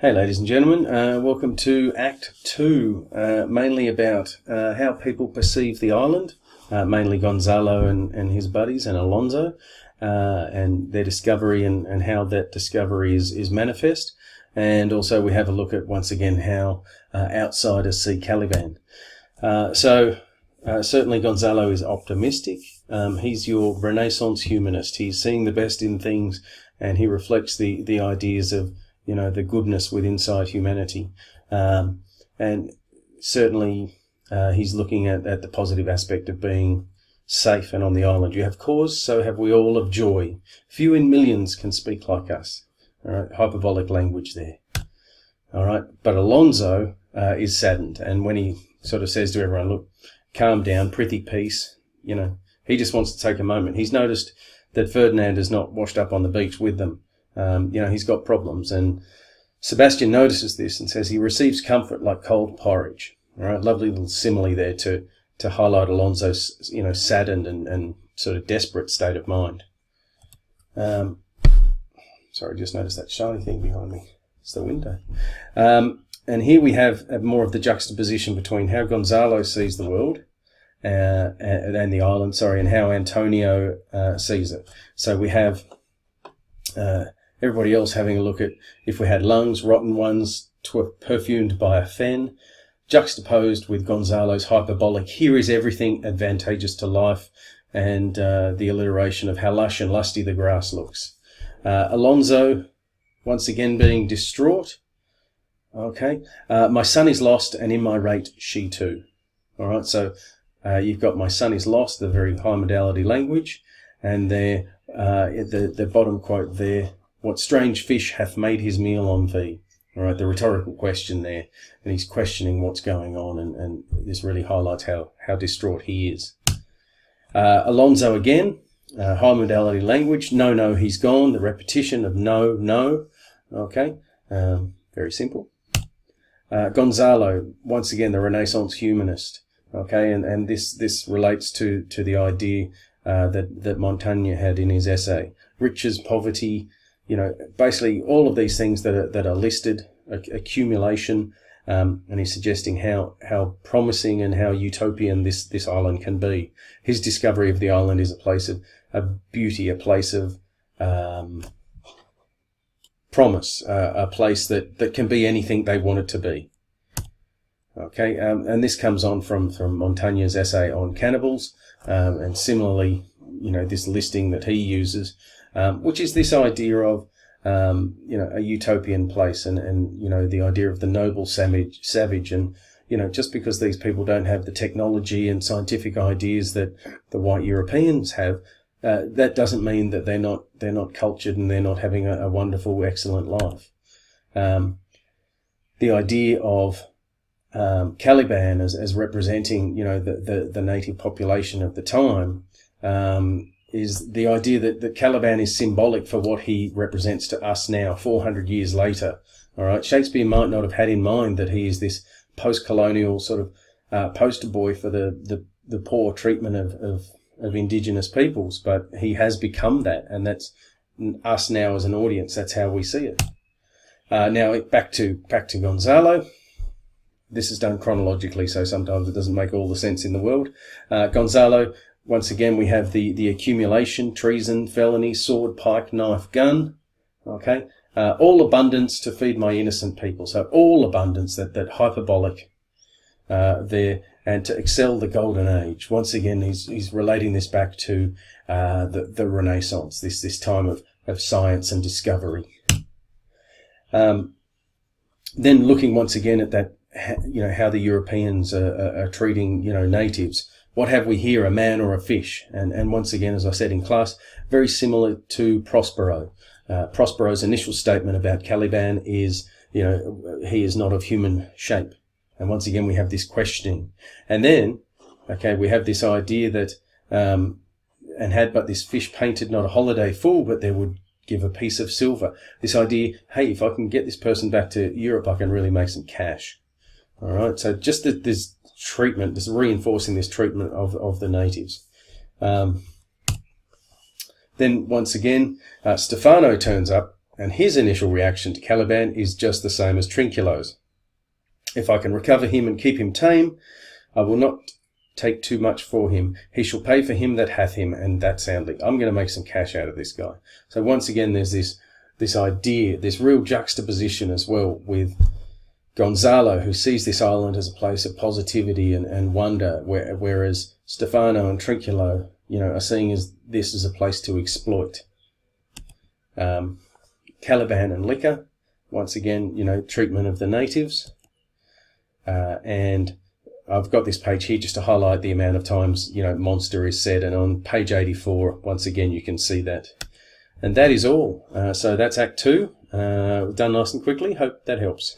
Hey ladies and gentlemen, welcome to Act 2, mainly about how people perceive the island, mainly Gonzalo and his buddies and Alonso, and their discovery and how that discovery is manifest. And also we have a look at, once again, how outsiders see Caliban. Certainly Gonzalo is optimistic. He's your Renaissance humanist. He's seeing the best in things, and he reflects the ideas of the goodness within inside humanity. And certainly he's looking at the positive aspect of being safe and on the island. You have cause, so have we all of joy. Few in millions can speak like us. All right, hyperbolic language there. All right, but Alonso is saddened. And when he sort of says to everyone, look, calm down, prithee peace, he just wants to take a moment. He's noticed that Ferdinand is not washed up on the beach with them. He's got problems, and Sebastian notices this and says he receives comfort like cold porridge. All right, lovely little simile there to highlight Alonso's, saddened and sort of desperate state of mind. Sorry, just noticed that shiny thing behind me. It's the window. And here we have more of the juxtaposition between how Gonzalo sees the world and the island, and how Antonio sees it. So we have everybody else having a look at, if we had lungs, rotten ones, perfumed by a fen, juxtaposed with Gonzalo's hyperbolic, here is everything advantageous to life, and the alliteration of how lush and lusty the grass looks. Alonso, once again being distraught. Okay, my son is lost, and in my rate, she too. All right, so you've got my son is lost, the very high modality language, and there, the bottom quote there, what strange fish hath made his meal on thee? All right, the rhetorical question there, and he's questioning what's going on, and this really highlights how distraught he is. Alonso again, high modality language, no, he's gone, the repetition of no, okay, very simple. Gonzalo, once again, the Renaissance humanist, okay, and this relates to the idea that Montaigne had in his essay, riches, poverty, basically all of these things that are listed, accumulation, and he's suggesting how promising and how utopian this island can be. His discovery of the island is a place of beauty, a place of promise, a place that can be anything they want it to be. Okay, and this comes on from Montaigne's essay on Cannibals, and similarly, this listing that he uses, which is this idea of, a utopian place and the idea of the noble savage. And, just because these people don't have the technology and scientific ideas that the white Europeans have, that doesn't mean that they're not cultured and they're not having a wonderful, excellent life. The idea of Caliban as representing, the native population of the time, is the idea that Caliban is symbolic for what he represents to us now, 400 years later. All right, Shakespeare might not have had in mind that he is this post-colonial sort of poster boy for the poor treatment of indigenous peoples, but he has become that, and that's us now as an audience. That's how we see it. Now back to Gonzalo. This is done chronologically, so sometimes it doesn't make all the sense in the world. Gonzalo, once again, we have the accumulation, treason, felony, sword, pike, knife, gun. Okay, all abundance to feed my innocent people. So all abundance, that hyperbolic there, and to excel the golden age. Once again, he's relating this back to the Renaissance, this time of science and discovery. Then looking once again at that, how the Europeans are treating, natives. What have we here, a man or a fish? And once again, as I said in class, very similar to Prospero. Prospero's initial statement about Caliban is, he is not of human shape. And once again, we have this questioning. And then, okay, we have this idea that, and had but this fish painted not a holiday full, but there would give a piece of silver. This idea, hey, if I can get this person back to Europe, I can really make some cash. All right, so just this treatment, this reinforcing this treatment of the natives. Then once again, Stephano turns up And his initial reaction to Caliban is just the same as Trinculo's. If I can recover him and keep him tame, I will not take too much for him. He shall pay for him that hath him, and that soundly. I'm going to make some cash out of this guy. So once again, there's this idea, this real juxtaposition as well with Gonzalo, who sees this island as a place of positivity and wonder, whereas Stephano and Trinculo, are seeing this as a place to exploit. Caliban and Liquor, once again, treatment of the natives. And I've got this page here just to highlight the amount of times, monster is said. And on page 84, once again, you can see that. And that is all. So that's Act 2. Done nice and quickly. Hope that helps.